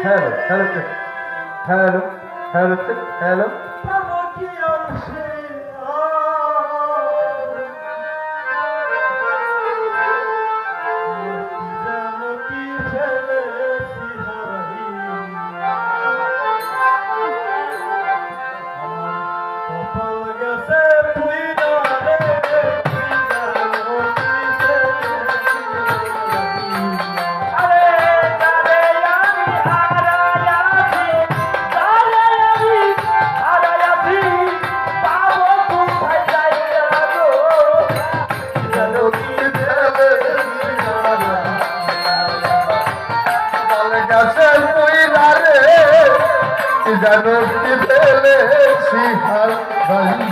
Hello, hello, hello, hello, hello. জানো কি ফেলেছি হার বাড়ি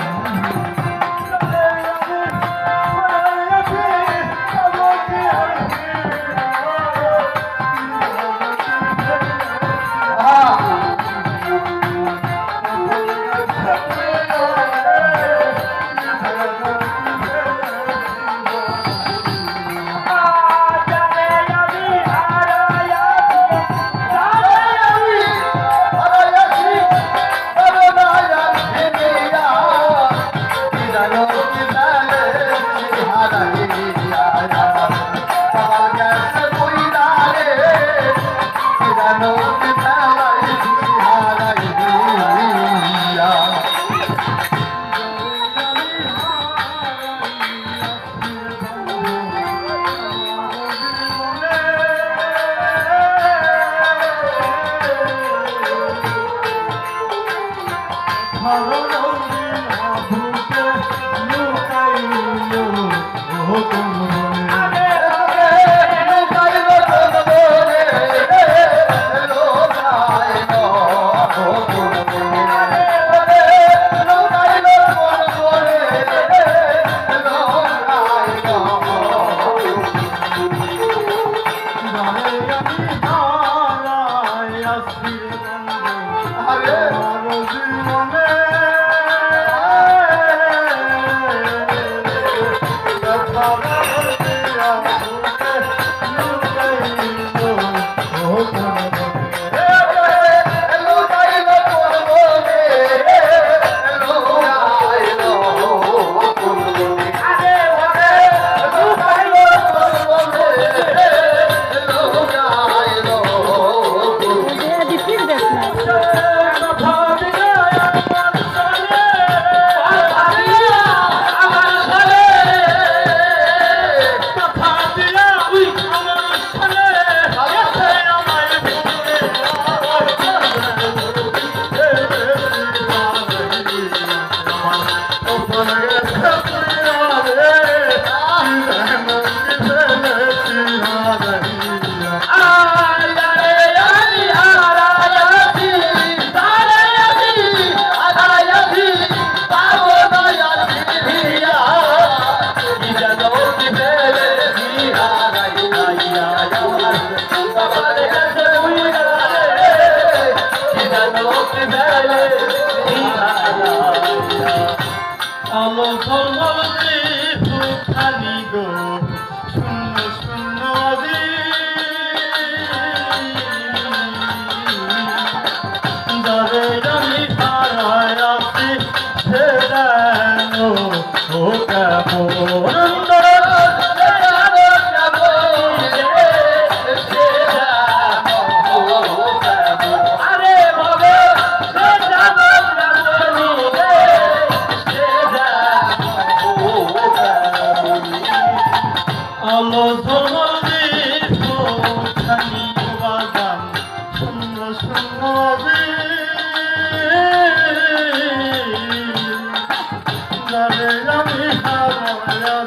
I'm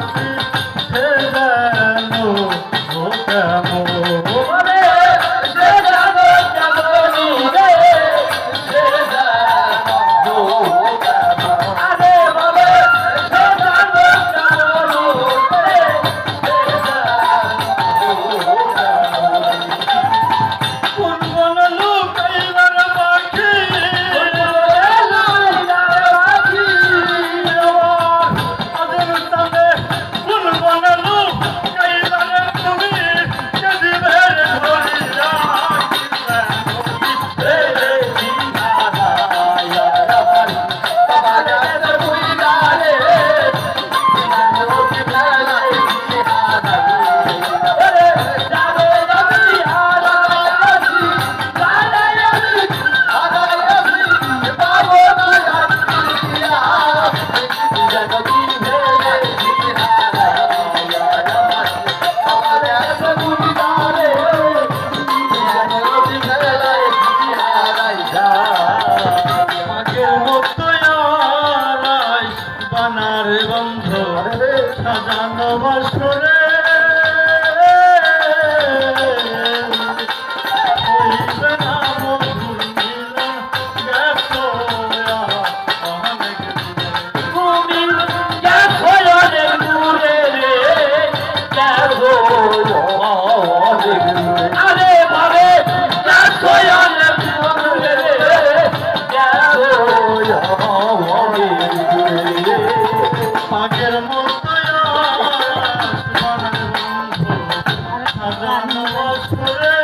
ভালোবাসরে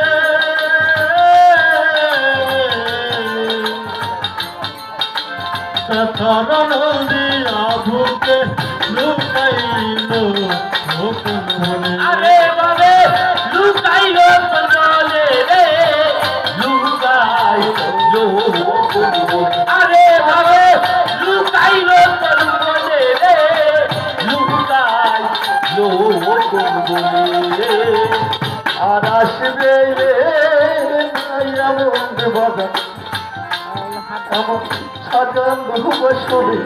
চরণ দিয়া ভুকে লুকাইল মনে আরে বাবে লুকাইল বলে রে লুকাইল আরে বাবে লুকাইল বলে রে লুকাইল বলে আর আসবে রে বন্ধু বাজা আমার সাজান বসবে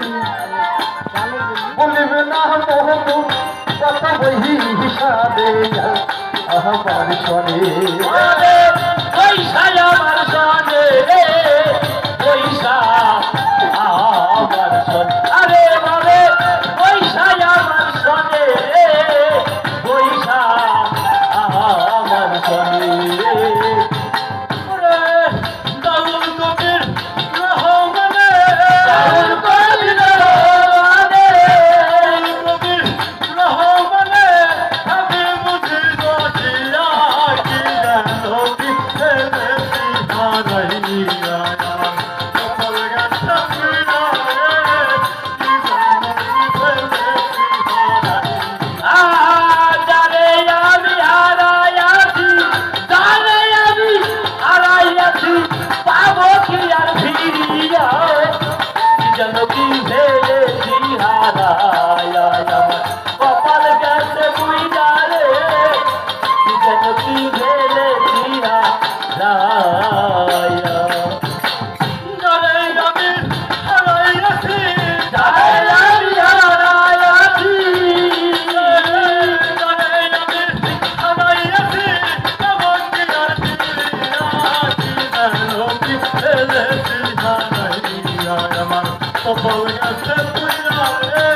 বলিবে না মোহন কথা বহি হিসাবে আমার শোনে আরে পয়সা আমার সনে রে পয়সা আমার সনে আরে বাবে পয়সা আমার সনে রে পয়সা আমার সনে ওরে দাউল কবির রহমানে রাহুল কবির রহমানে কবির রহমানে আমি বুঝি দোষিয়া কি জানো কি হেলে হারাইয়া সফল গাছা পিড়া রে কি জানো কি হেলে হারাইয়া জানে আমি হারাইয়াছি জানে আমি হারাইয়াছি পাবো কি আর ফিরিয়া যেন কি ভেবেছি হারাইয়া আমার কপাল গেছে বুইরা রে যেন কি ভেবেছি হারাইয়া জানে আমি হারাইয়াছি জানে আমি হারাইয়াছি আমার সফল গেছে তুই রে